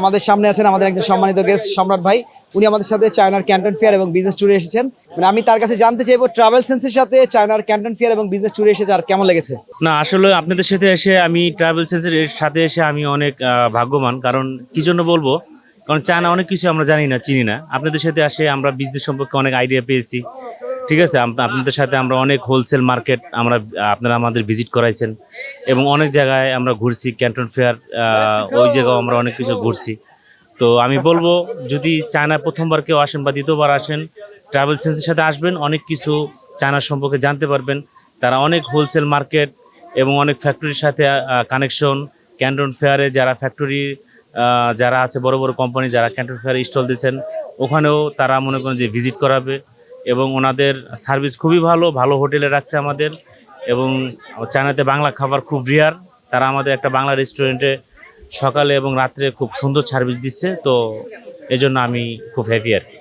আমাদের সামনে আছেন আমাদের একজন সম্মানিত গেস্ট সম্রাট ভাই। উনি আমাদের সাথে চায়নার ক্যান্টন ফেয়ার এবং বিজনেস ট্যুরে এসেছেন। মানে আমি তার কাছে জানতে চাইবো ট্রাভেল সেন্সের সাথে চায়নার ক্যান্টন ফেয়ার এবং বিজনেস ট্যুরে এসেছে আর কেমন লেগেছে। না আসলে আপনাদের সাথে এসে আমি ট্রাভেল এর সাথে এসে আমি অনেক ভাগ্যবান। কারণ কি জন্য বলবো, কারণ চায়না অনেক কিছু আমরা জানি না, চিনি না। আপনাদের সাথে আসে আমরা বিজনেস সম্পর্কে অনেক আইডিয়া পেয়েছি। ঠিক আছে, আপনাদের সাথে আমরা অনেক হোলসেল মার্কেট আপনারা আমাদের ভিজিট করাইছেন এবং অনেক জায়গায় আমরা ঘুরছি। ক্যান্টন ফেয়ার ওই জায়গাও আমরা অনেক কিছু ঘুরছি। তো আমি বলবো, যদি চায়না প্রথমবার কেউ আসেন বা দ্বিতীয়বার আসেন, ট্রাভেল সেন্সের সাথে আসবেন, অনেক কিছু চায়নার সম্পর্কে জানতে পারবেন। তারা অনেক হোলসেল মার্কেট এবং অনেক ফ্যাক্টরির সাথে কানেকশন। ক্যান্টন ফেয়ারে যারা ফ্যাক্টরি যারা আছে, বড় বড় কোম্পানি যারা ক্যান্টন ফেয়ারে স্টল দিচ্ছেন, ওখানেও তারা মনে করেন যে ভিজিট করাবে। এবং ওনাদের সার্ভিস খুবই ভালো, ভালো হোটেলে রাখছে আমাদের। এবং চায়নাতে বাংলা খাবার খুব রেয়ার। তারা আমাদের একটা বাংলা রেস্টুরেন্টে সকালে এবং রাত্রে খুব সুন্দর সার্ভিস দিচ্ছে। তো এজন্য আমি খুব হ্যাপি আর কি।